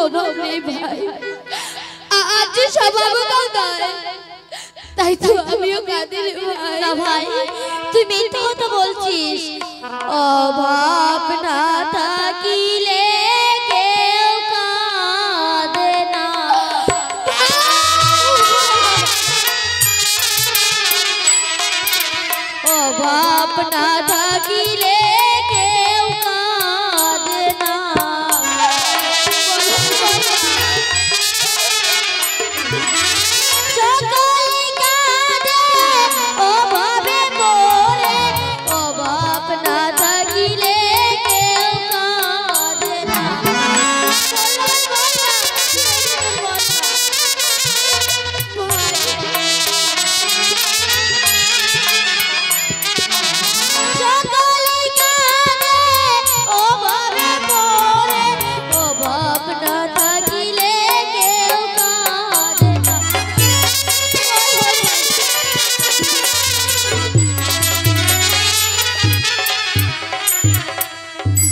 অভাব নেই ভাই। আজ যে স্বভাব কাঁদায় তাই তো আমিও কাঁদি রে ভাই। না ভাই তুই মিথ্যা কথা বলছিস। অভাব না থাকিলে কেউ কাঁদে না। অভাব না থাকিলে কেউ কাঁদে না। সকলে কাঁদে অভাবে পড়ে, অভাব না থাকিলে কেউ কাঁদে না।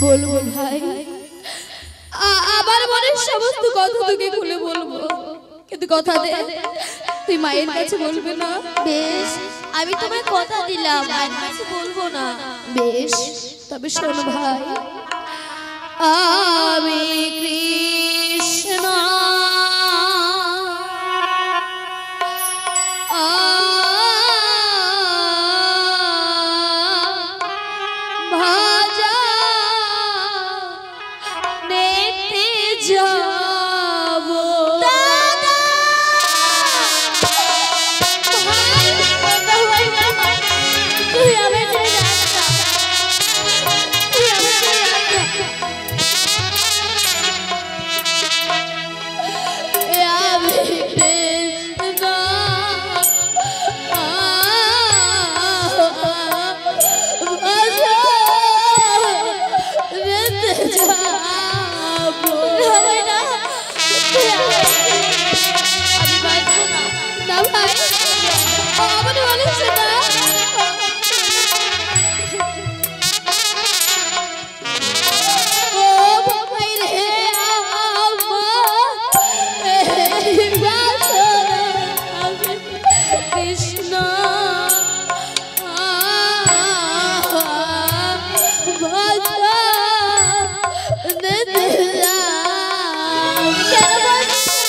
বলবো ভাই, আবার মনের সমস্ত কথা তোকে খুলে বলবো, কিন্তু কথা দে তুই মায়ের কাছে বলবি না। বেশ আমি তোমায় কথা দিলাম মায়ের কাছে বলবো না। বেশ তবে শোন ভাই, আমি কৃষ্ণ ভাজা নেতে যাব। তুই আমি ছেড়ে যাস না। তুই আমি ছেড়ে যাস না। আমি কৃষ্ণ ভাজা নেতে যাব। আমি বাঁচবো না। না ভাই, আমার বলিস না। ও ভাই রে আমার কৃষ্ণ ভাজা নেতে যাব। কেন বলছিস?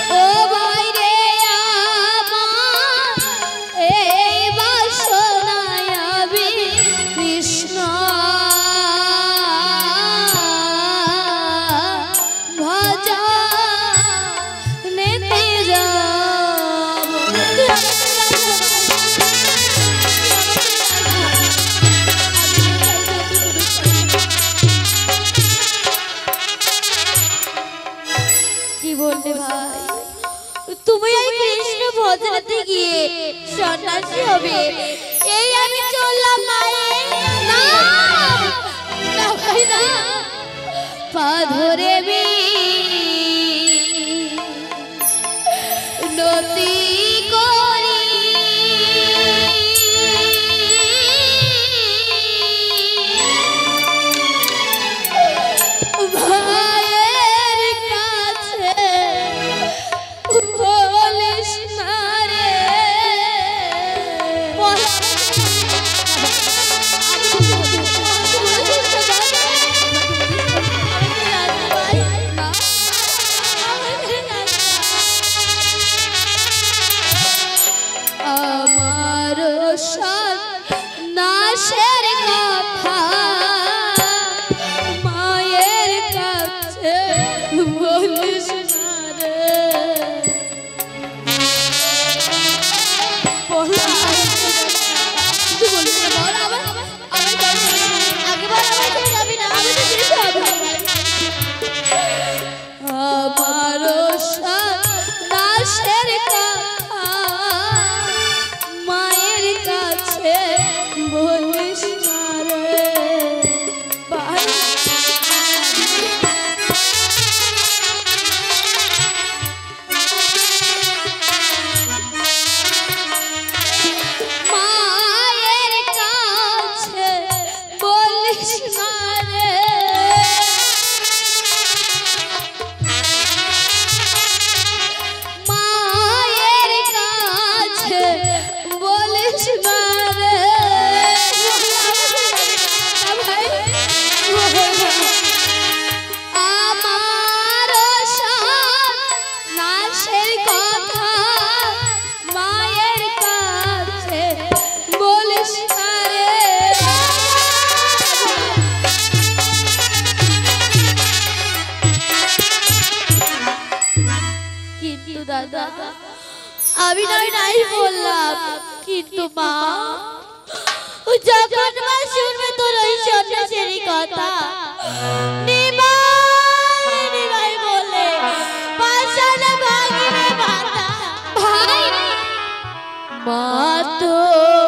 ও ভাই রে আমার এই বাসনায় আমি কৃষ্ণ ভাজা নেতে যাব। কি বললে ভাই? তুমি এই কৃষ্ণ ভজনাতে গিয়ে সন্ন্যাসী হবে, এই আমি চললাম মায়ের। না না ভাই না, পা ধরে নতি করি ভাইয়ের কাছে বলিস না রে। নয় নাই বললাম, কিন্তু মা যখন মা শুনবে তোর ওই সন্ন্যাসের কথা, নিমাই নিমাই বলে পাশানা ভাঙিবে মাথা। ভাই মা তো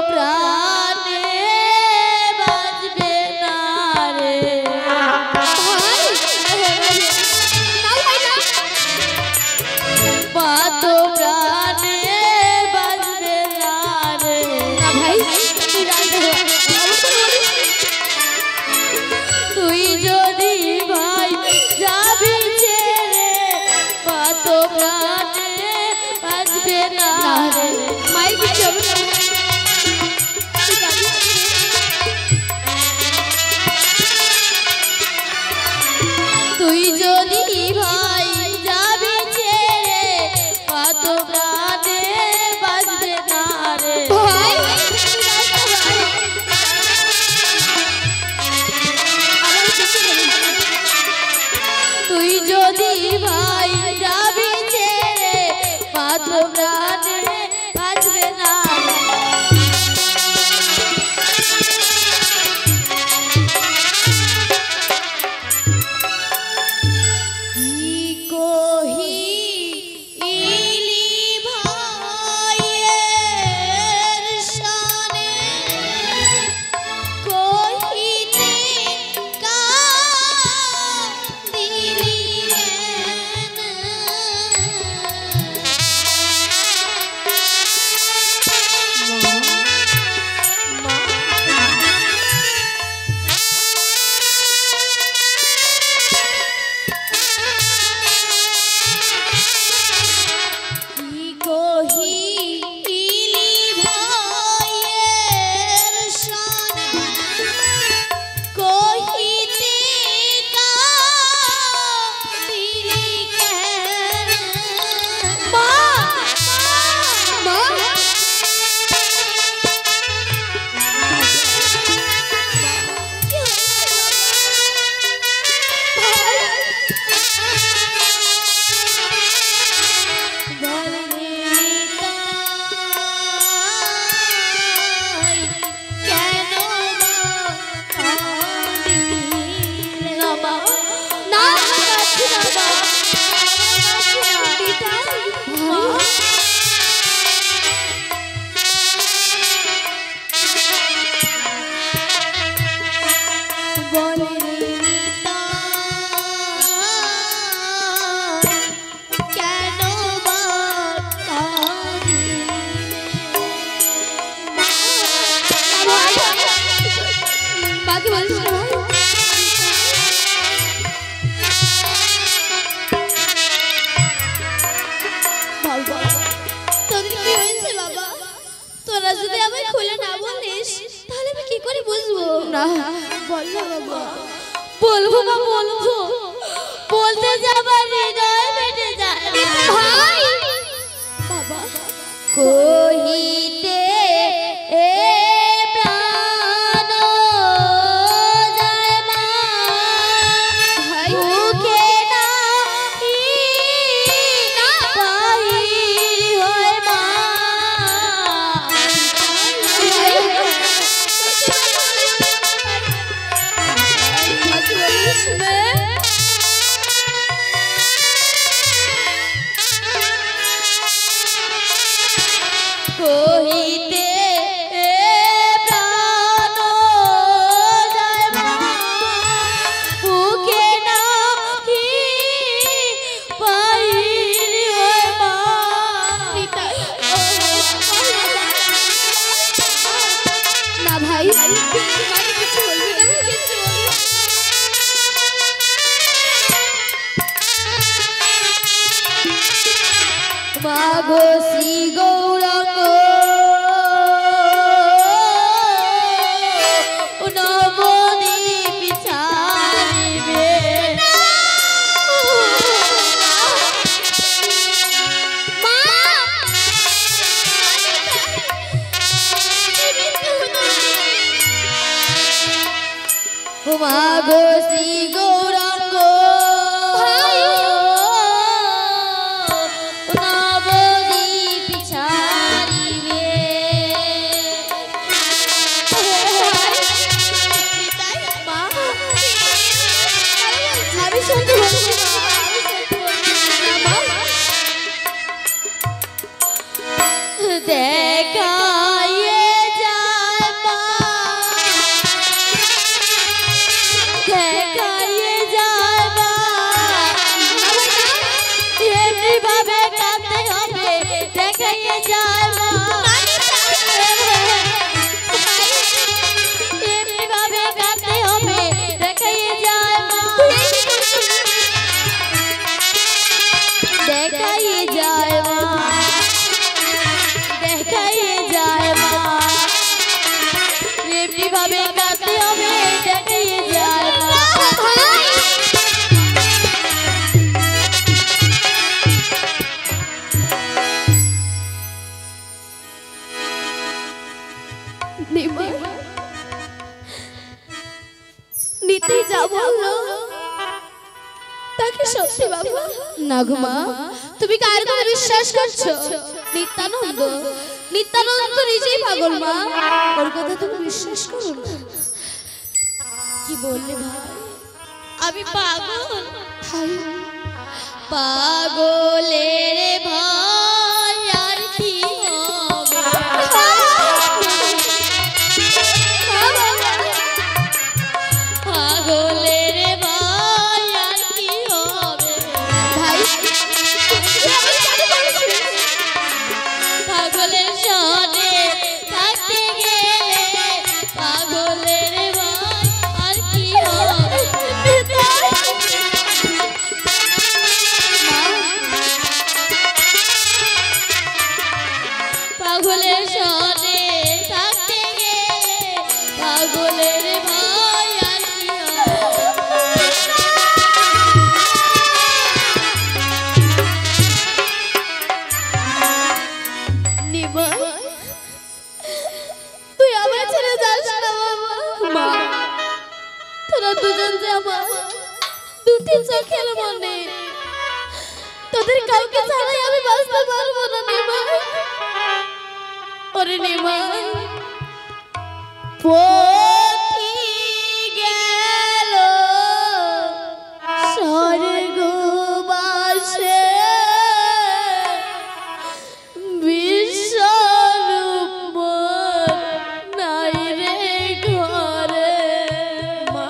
প্রাণে বাঁচবে না রে। মা তো প্রাণে বাঁচবে না রে। তুই যদি ভাই যাবি ছেড়ে, মা তো প্রাণে বাঁচবে না রে। মাই কিছু তুই যদি ভাই যাবি ছেড়ে, মা তো প্রাণে বাঁচবে না রে। ভাই তুই যদি ভাই যাবি ছেড়ে, মা তো প্রাণে বাঁচবে না রে। কি কহিলি ভাইয়ের শানে, কহিতে কাঁদিলি কি কহিলি ভাইয়ের শানে, কহিতে কাঁদিলি কেন। মা মা বাকি বলিস না ভাই। তোদের কি হয়েছে বাবা? তোরা যদি আমায় খুলে না বলিস, তাহলে আমি কি করে বুঝবো? না বল না বাবা। বলবো না বলবো, বলতে যাবার হৃদয় ফেটে যায় ভাই বাবা। কহিতে এ প্রাণ যায় মা, বুকে নাহি বাহির হয় মা। বাকি বলিস না। কহিতে প্রাণ যায় মা, বুকে নাহি বাহির হয় মা। না ভাই বাকি কিছু বলবি না, কিছু বলবি না। মাগো শ্রী গৌরাঙ্গ নবদ্বীপ ছাড়িবে, মাগো শ্রী গৌরাঙ্গ নবদ্বীপ ছাড়িবে। নিতে যা বললো তাকে সত্যি বাবা? না গো মা, তুমি কার কথা বিশ্বাস করছো? নিত্যানন্দ, নিত্যানন্দ নিজেই পাগল মা, ওর কথা তুমি বিশ্বাস করো না। কি বললে ভাই? আমি পাগল? ভাই পাগলের ভয় আর কি হবে? পাগলের ভয় আর কি হবে? ভাই পাগলের সনে থাকতে গেলে পাগলের ভয় আর কি হবে? পাগলের সনে থাকতে গেলে পাগলের ভয় আর কি হবে? নিমা, তুই আমার ছেড়ে যাস না বাবা। মা, তোরা দুজন যে আমার দুটি চোখের মনে, তোদের কাউকে ছাড়াই আমি বাঁচতে পারবো না নিমা। ওরে নিমা, পথি গেল স্বর্গবাসে, বিশ্বরূপ মোর নাই রে ঘরে। মা,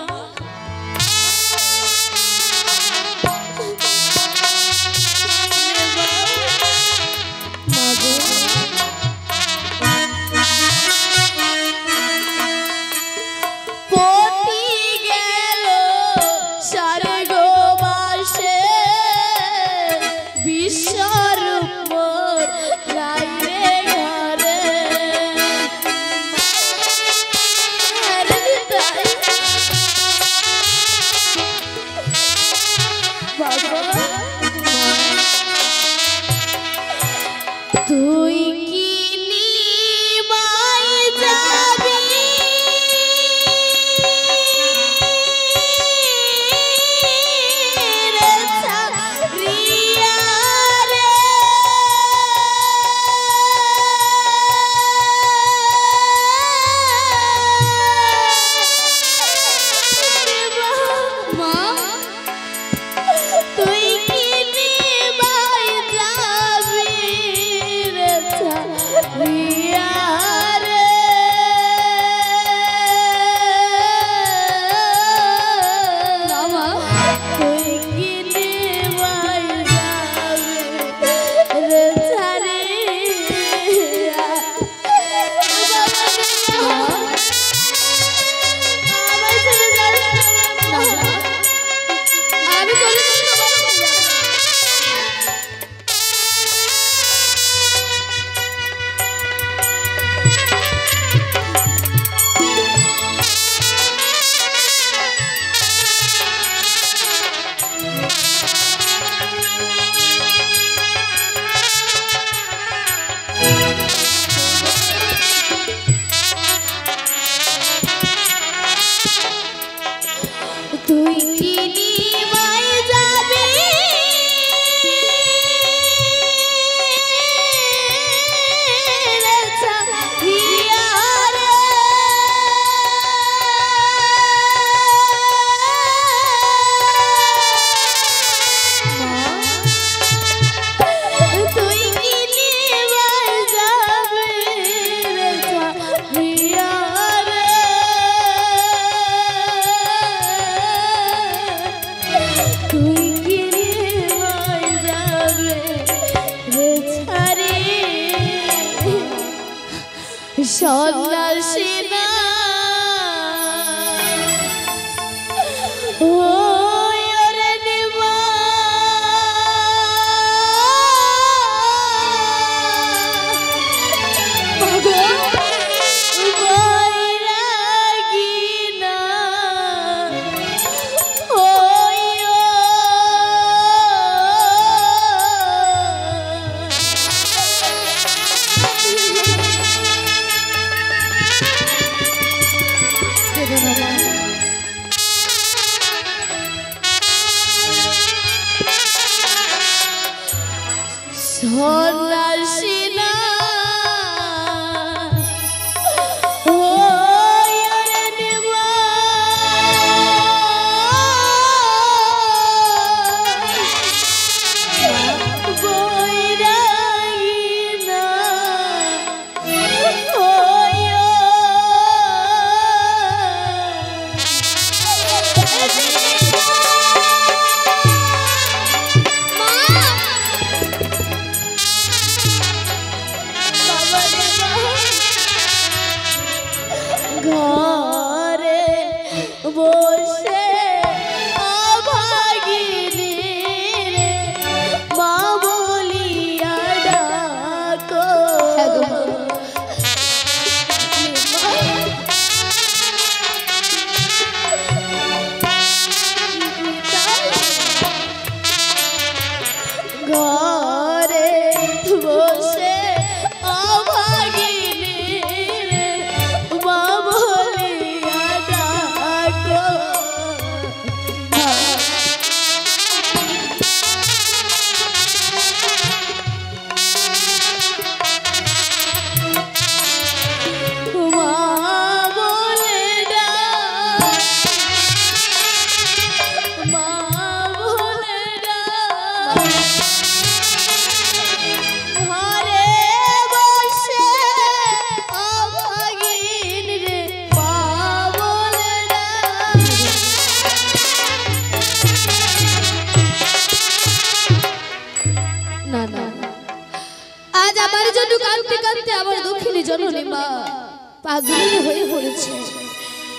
পাগল হয়ে পড়েছে,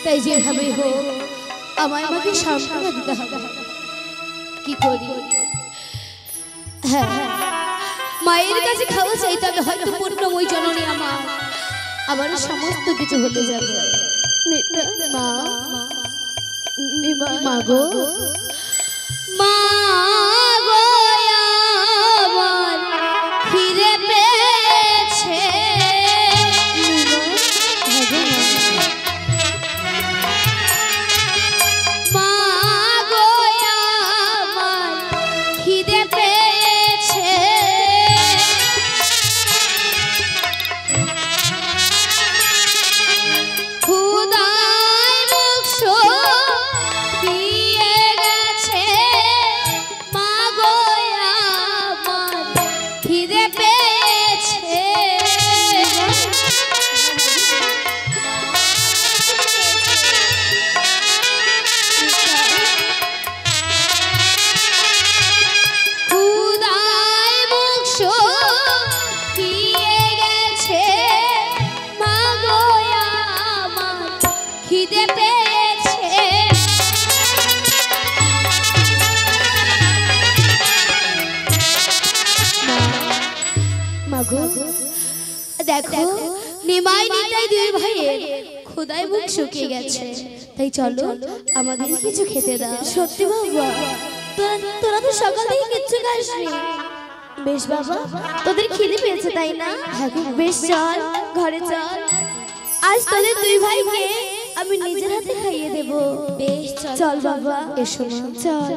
তাই যেভাবে হোক আমার মাকে সান্ত্বনা দিতে হবে। কি করি? হ্যাঁ, মায়ের কাছে খাওয়া চাইতে হবে, হয়তো পূর্ণময় জননী আমার সমস্ত কিছু হতে যাবে। মা, মা গো, মা গো আমার ফিরে পেয়েছে, মা গো আমার খিদে পেয়েছে, খুদাই মুখ শুকিয়ে গেছে, মা গো আমার খিদে পেয়েছে। খুদাই মুখ শুকিয়ে গেছে, মা গো আমার খিদে পেয়েছে। মা গো, দেখো নিমাই নিতাই দুই ভাইয়ের খোদাই মুখ শুকিয়ে গেছে, তাই চলো আমাদের কিছু খেতে দাও। সত্যি বাবা, তোরা তো সকাল থেকে কিচ্ছু খাসনি। বেশ বাবা, তোদের খিদে পেয়েছে তাই না? বেশ চল ঘরে চল, আজ তোদের দুই ভাইকে আমি নিজের হাতে খাইয়ে দেবো। বেশ চল বাবা, এসো চল।